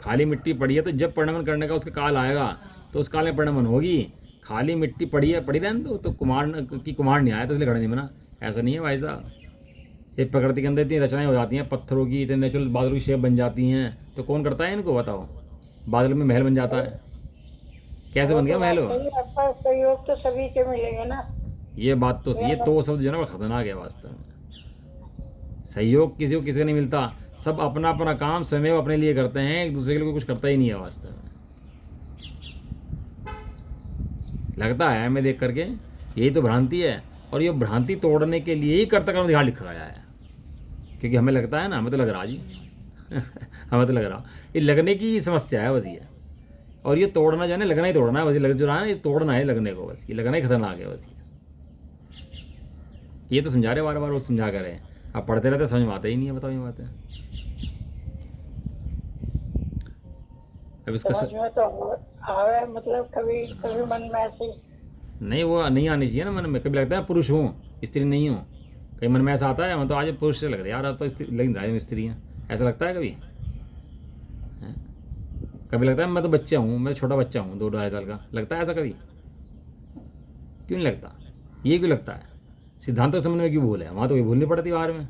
खाली मिट्टी पड़ी है तो जब परिणमन करने का उसका काल आएगा तो उस काल में परिणमन होगी। खाली मिट्टी पड़ी है, पड़ी रहने तो कुमार की कुमार नहीं आया तो इसलिए घड़ा नहीं बना, ऐसा नहीं है भाई साहब। ये प्रकृति के अंदर इतनी रचनाएं हो जाती हैं, पत्थरों की इतने नेचुरल बादलों की शेप बन जाती हैं, तो कौन करता है इनको? बताओ। बादल में महल बन जाता है, कैसे बन गया महल वो? आपका सहयोग तो सभी के मिलेंगे ना। ये बात तो सही है। तो शब्द जो है ना वो खतरनाक है वास्तव में। सहयोग किसी को किसी का नहीं मिलता, सब अपना अपना काम स्वयं अपने लिए करते हैं, एक दूसरे के लिए कुछ करता ही नहीं है वास्तव में। लगता है हमें देख करके यही तो भ्रांति है, और ये भ्रांति तोड़ने के लिए ही कर्ता कर्म ध्यान लिखा गया है। क्योंकि हमें लगता है ना, हमें तो लग रहा जी हमें तो लग रहा, ये लगने की समस्या है बस ये। और ये तोड़ना जाने, लगना ही तोड़ना है बस। ये लग जो रहा है ना, ये तोड़ना है लगने को, बस ये लगना ही खतरनाक है बस। ये तो समझा रहे, बार बार वो समझा कर रहे हैं, अब पढ़ते रहते समझ में आता ही नहीं है। बताओ ये बात है। अब इसका समझ में तो आवे, मतलब कभी कभी मन में ऐसी नहीं, वो नहीं आनी चाहिए ना मन में। कभी लगता है पुरुष हूँ स्त्री नहीं हूँ, कहीं मन में ऐसा आता है, मैं तो आज पुरुष से लग रहा है यार, अब तो लेकिन राय में स्त्री हैं, ऐसा लगता है कभी? हैं? कभी लगता है मैं तो बच्चा हूँ, मैं तो छोटा बच्चा हूँ 2-2.5 साल का, लगता है ऐसा कभी? क्यों नहीं लगता? ये क्यों लगता है? सिद्धांतों संबंध में क्यों भूल है? वहाँ तो कोई भूल नहीं पड़ती बाहर में,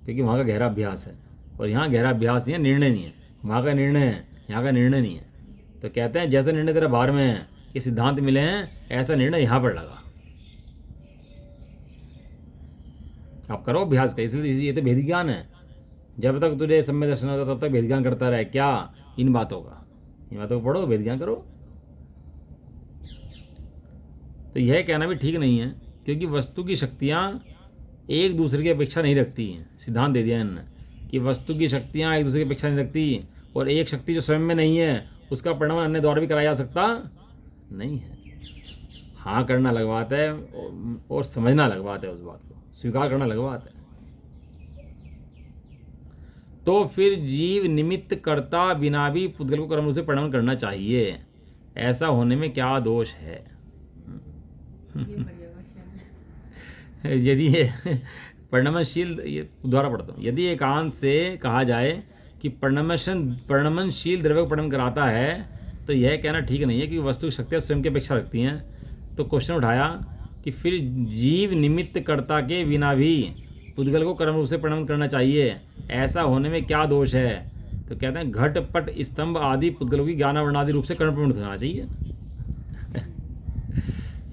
क्योंकि वहाँ का गहरा अभ्यास है। और यहाँ गहरा अभ्यास नहीं है, निर्णय नहीं है। वहाँ का निर्णय है, यहाँ का निर्णय नहीं है। तो कहते हैं जैसा निर्णय तेरा बाहर में है, ये सिद्धांत मिले हैं, ऐसा निर्णय यहाँ पर लगा। आप करो अभ्यास का, इसलिए ये तो भेद ज्ञान है। जब तक तुझे सम्य दर्शन होता तब तक भेद ज्ञान करता रहे। क्या? इन बातों का, इन बातों को पढ़ो, भेद ज्ञान करो। तो यह कहना भी ठीक नहीं है, क्योंकि वस्तु की शक्तियाँ एक दूसरे की अपेक्षा नहीं रखती हैं। सिद्धांत दे दिया इन्होंने कि वस्तु की शक्तियाँ एक दूसरे की अपेक्षा नहीं रखती, और एक शक्ति जो स्वयं में नहीं है उसका परिणाम अन्य द्वारा भी कराया जा सकता नहीं है। हाँ करना अलग बात है, और समझना अलग बात है, उस बात को स्वीकार करना अलग बात है। तो फिर जीव निमित्त कर्ता बिना भी पुद्गल को कर्म रूप से परिणाम करना चाहिए, ऐसा होने में क्या दोष है? यदि ये परिणमनशील, ये द्वारा पढ़ता हूँ, यदि एकांत से कहा जाए कि परिणमनशील द्रव्य को परिणम कराता है, तो यह कहना ठीक नहीं है कि वस्तु की शक्तियाँ स्वयं की अपेक्षा रखती हैं। तो क्वेश्चन उठाया कि फिर जीव निमित्त कर्ता के बिना भी पुद्गल को कर्म रूप से परिणम करना चाहिए, ऐसा होने में क्या दोष है? तो कहते हैं घट पट स्तंभ आदि पुद्गलों की ज्ञानावरणादि रूप से कर्म परिणत होना चाहिए।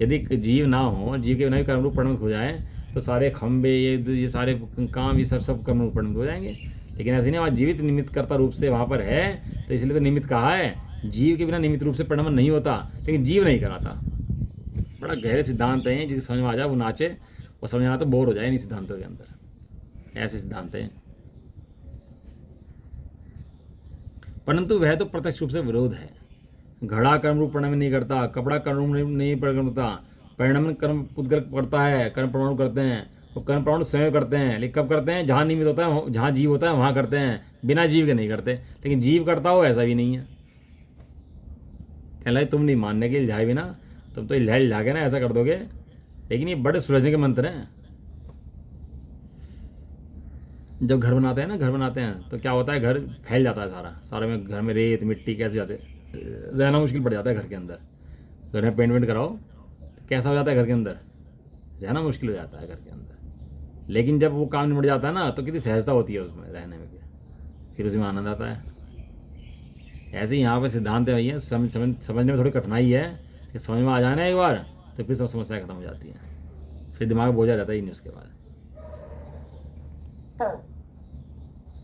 यदि जीव ना हो, जीव के बिना भी कर्म रूप परिणत हो जाए, तो सारे खंबे, ये सारे काम, ये सब कर्म रूप परिणत हो जाएंगे। लेकिन ऐसे नहीं, वहाँ जीवित निमित्त कर्ता रूप से वहाँ पर है, तो इसलिए तो निमित्त कहा है। जीव के बिना निमित्त रूप से परिणमन नहीं होता, लेकिन जीव नहीं कराता। बड़ा गहरे सिद्धांत हैं, जिसे समझ में आ जाए वो नाचे, और समझ आना तो बोर हो जाए इन सिद्धांतों के अंदर। ऐसे सिद्धांत हैं। परंतु वह तो प्रत्यक्ष रूप से विरोध है। घड़ा कर्म रूप परिणाम नहीं करता, कपड़ा कर्म रूप नहीं परिणाम करता, परिणाम कर्म पुद्गल करता है, कर्म परमाणु करते हैं, वो कर्म परमाणु स्वयं करते हैं, लेकिन कब करते हैं? जहाँ निमित्त होता है, जहाँ जीव होता है वहाँ करते हैं, बिना जीव के नहीं करते। लेकिन जीव करता हो ऐसा भी नहीं है। कहने लगे तुम नहीं मानने के इल्झाए बिना, तुम तो इल्झा के ना ऐसा कर दोगे। लेकिन ये बड़े सुलझने के मंत्र हैं। जब घर बनाते हैं ना, घर बनाते हैं तो क्या होता है, घर फैल जाता है सारे में, घर में रेत मिट्टी कैसे जाते, रहना मुश्किल पड़ जाता है घर के अंदर। घर में पेंट वेंट कराओ तो कैसा हो जाता है घर के अंदर, रहना मुश्किल हो जाता है घर के अंदर। लेकिन जब वो काम निपट जाता है ना तो कितनी सहजता होती है उसमें रहने में भी, फिर उसमें आनंद आता है। ऐसे ही यहाँ पे सिद्धांत है भैया, समझने में थोड़ी कठिनाई है कि समझ में आ जाए ना एक बार तो फिर सब समस्याएं खत्म हो जाती हैं, फिर दिमाग बोझा जाता ही नहीं उसके बाद।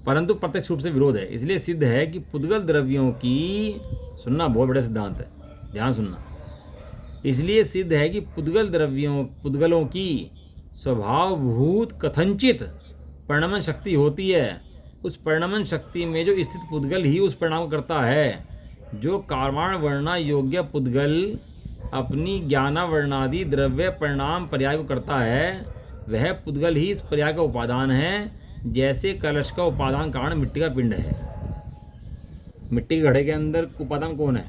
परंतु प्रत्यक्ष रूप से विरोध है, इसलिए सिद्ध है कि पुद्गल द्रव्यों की, सुनना बहुत बड़ा सिद्धांत है, ध्यान सुनना। इसलिए सिद्ध है कि पुद्गलों की स्वभावभूत कथंचित परिणमन शक्ति होती है। उस परिणमन शक्ति में जो स्थित पुद्गल ही उस परिणाम को करता है। जो कार्माण वर्णा योग्य पुद्गल अपनी ज्ञाना वर्णादि द्रव्य परिणाम पर्याय को करता है, वह पुद्गल ही इस पर्याय का उपादान है। जैसे कलश का उपादान कारण मिट्टी का पिंड है। मिट्टी के घड़े के अंदर उपादान कौन है?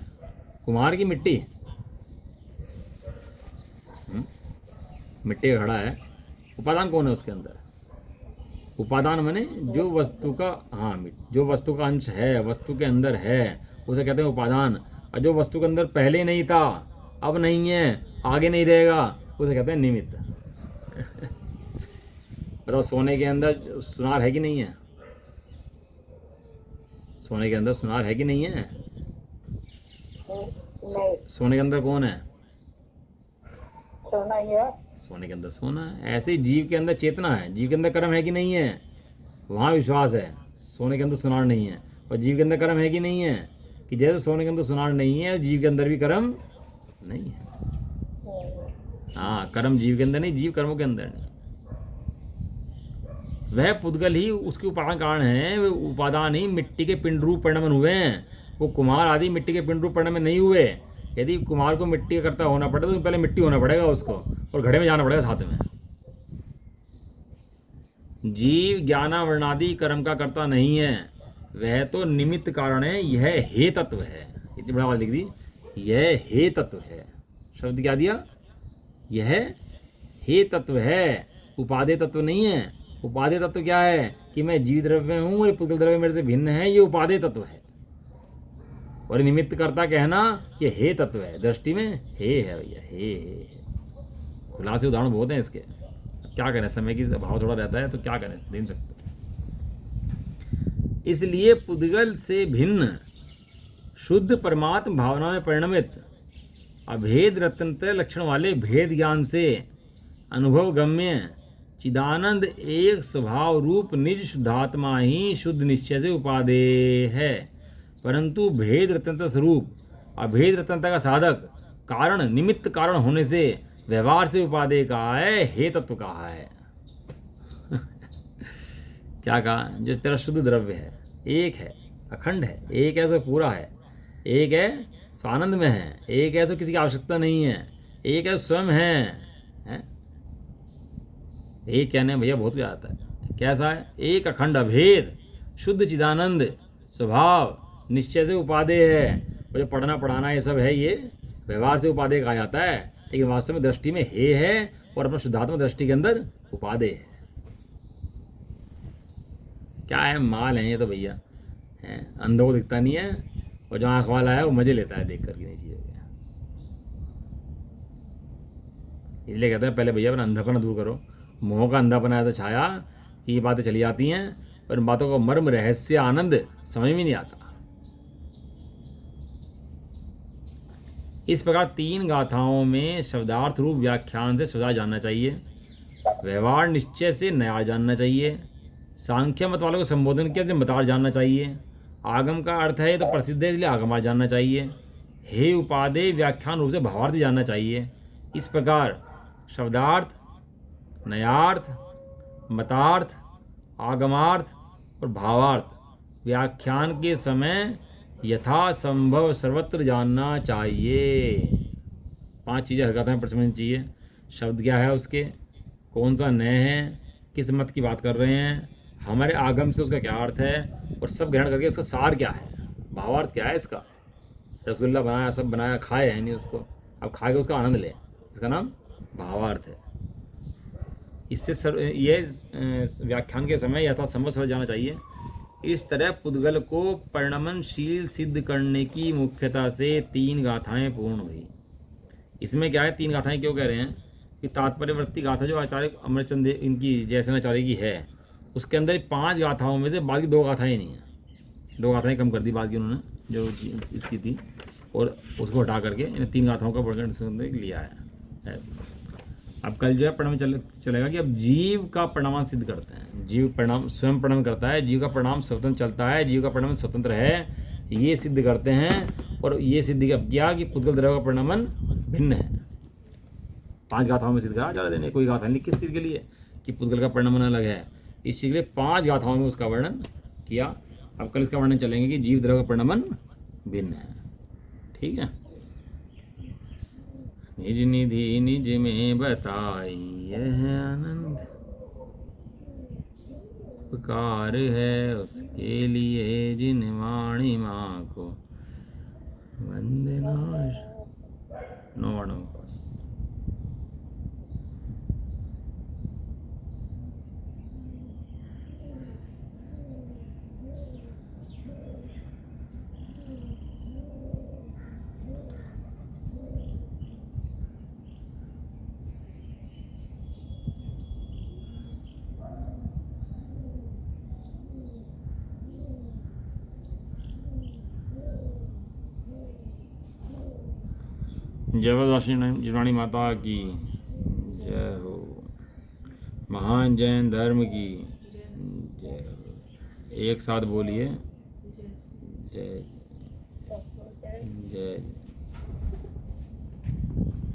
कुम्हार की मिट्टी। मिट्टी का घड़ा है, उपादान कौन है उसके अंदर? उपादान माने जो वस्तु का, हाँ, जो वस्तु का अंश है, वस्तु के अंदर है, उसे कहते हैं उपादान। और जो वस्तु के अंदर पहले नहीं था, अब नहीं है, आगे नहीं रहेगा, उसे कहते हैं निमित्त। बताओ, सोने के अंदर सुनार है कि नहीं है? सोने के अंदर सुनार है कि नहीं है? नहीं, सोने के अंदर कौन है? सोना ही है। सोने के अंदर सोना है। ऐसे ही जीव के अंदर चेतना है, जीव के अंदर कर्म है कि नहीं है? वहाँ विश्वास है। सोने के अंदर सुनार नहीं है। और जीव के अंदर कर्म है कि नहीं है? कि जैसे सोने के अंदर सुनार नहीं है, जीव के अंदर भी कर्म नहीं है। हाँ, कर्म जीव के अंदर नहीं, जीव कर्मों के अंदर नहीं। वह पुद्गल ही उसके उपादान कारण है। वे उपादान ही मिट्टी के पिंड रूप परिणमन हुए हैं। वो कुम्हार आदि मिट्टी के पिंड रूप परिणमन नहीं हुए। यदि कुम्हार को मिट्टी का करता होना पड़े तो पहले मिट्टी होना पड़ेगा उसको, और घड़े में जाना पड़ेगा साथ में। जीव ज्ञाना वर्णादि कर्म का करता नहीं है, वह तो निमित्त कारण है। यह हे तत्व है। इतनी बड़ा बात लिख दी, यह हे तत्व है। शब्द क्या दिया? यह हे तत्व है, उपादेय तत्व नहीं है। उपादेय तत्व क्या है? कि मैं जीव द्रव्य हूँ और पुद्गल द्रव्य मेरे से भिन्न है, ये उपादेय तत्व है। और निमित्त करता कहना ये हे तत्व है। दृष्टि में हे है भैया, हे। खुलासे उदाहरण बहुत हैं इसके, क्या करें, समय की अभाव थोड़ा रहता है तो क्या करें, दे नहीं सकते। इसलिए पुद्गल से भिन्न शुद्ध परमात्म भावना में परिणमित अभेद रत्नत्रय लक्षण वाले भेद ज्ञान से अनुभव गम्य चिदानंद एक स्वभाव रूप निज शुद्धात्मा ही शुद्ध निश्चय से उपादेय है। परंतु भेद रत्नता स्वरूप अभेद रत्नता का साधक कारण निमित्त कारण होने से व्यवहार से उपादेय कहा है, हे तत्व कहा है। क्या कहा? जो तेरा शुद्ध द्रव्य है, एक है, अखंड है, एक है सो पूरा है, एक है सो आनंद में है, एक है सो किसी की आवश्यकता नहीं है, एक है स्वयं है? एक कहने भैया बहुत प्यार आता है। कैसा है? एक अखंड अभेद शुद्ध चिदानंद स्वभाव निश्चय से उपादेय है। और जो पढ़ना पढ़ाना ये सब है, ये व्यवहार से उपादेय कहा जाता है, लेकिन वास्तव में दृष्टि में हे है और अपना शुद्धात्मा दृष्टि के अंदर उपादेय है। क्या है? माल है ये तो भैया, है, अंधों को दिखता नहीं है, और जो आँख वाला है वो मजे लेता है देख करके नहीं चीज़ों के। इसलिए कहते हैं पहले भैया अपना अंधापना दूर करो। मोह का अंधापना है तो छाया कि ये बातें चली जाती हैं, पर इन बातों का मर्म रहस्य आनंद समझ में नहीं आता। इस प्रकार 3 गाथाओं में शब्दार्थ रूप व्याख्यान से सदा जानना चाहिए, व्यवहार निश्चय से नया जानना चाहिए, सांख्य मत वालों को संबोधन किया तो मतार जानना चाहिए, आगम का अर्थ है तो प्रसिद्ध है इसलिए आगमार्थ जानना चाहिए, हे उपादेय व्याख्यान रूप से भावार्थ जानना चाहिए। इस प्रकार शब्दार्थ, नयार्थ, मतार्थ, आगमार्थ और भावार्थ व्याख्यान के समय यथा संभव सर्वत्र जानना चाहिए। 5 चीज़ें हर गाथा में समझनी चाहिए। शब्द क्या है उसके, कौन सा नए है, किस मत की बात कर रहे हैं, हमारे आगम से उसका क्या अर्थ है, और सब ग्रहण करके इसका सार क्या है, भावार्थ क्या है इसका। रसगुल्ला बनाया, सब बनाया, खाए है नहीं उसको, अब खा के उसका आनंद ले, इसका नाम भावार्थ है। इससे ये व्याख्यान के समय यथासंभव समझ जाना चाहिए। इस तरह पुद्गल को परिणमनशील सिद्ध करने की मुख्यता से 3 गाथाएं पूर्ण हुई। इसमें क्या है, 3 गाथाएं क्यों कह रहे हैं कि तात्पर्यवर्ती गाथा जो आचार्य अमरचंद इनकी जयसेन आचार्य की है, उसके अंदर 5 गाथाओं में से बाकी 2 गाथाएं नहीं हैं। 2 गाथाएं कम कर दी बाकी उन्होंने जो इसकी थी, और उसको हटा करके इन 3 गाथाओं का वर्णन लिया है ऐसा। अब कल जो है परिणाम चलेगा कि अब जीव का परिणाम सिद्ध करते हैं। जीव परिणाम स्वयं परिणाम करता है, जीव का परिणाम स्वतंत्र चलता है, जीव का परिणाम स्वतंत्र है, ये सिद्ध करते हैं। और ये सिद्ध किया कि पुद्गल द्रव्य का परिणामन भिन्न है। 5 गाथाओं में सिद्ध करा आचार्य देने, कोई गाथा नहीं किस चीज़ के लिए कि पुद्गल का परिणामन अलग है, इस चीज़ के लिए 5 गाथाओं में उसका वर्णन किया। अब कल इसका वर्णन चलेंगे कि जीव द्रव्य का परिणामन भिन्न है। ठीक है। निज निधि निज में बताई यह आनंद, उपकार है उसके लिए जिन वाणी माँ को वंदना। नो जय जिवाणी माता की जय हो, महान जैन धर्म की जय हो। एक साथ बोलिए जय जय।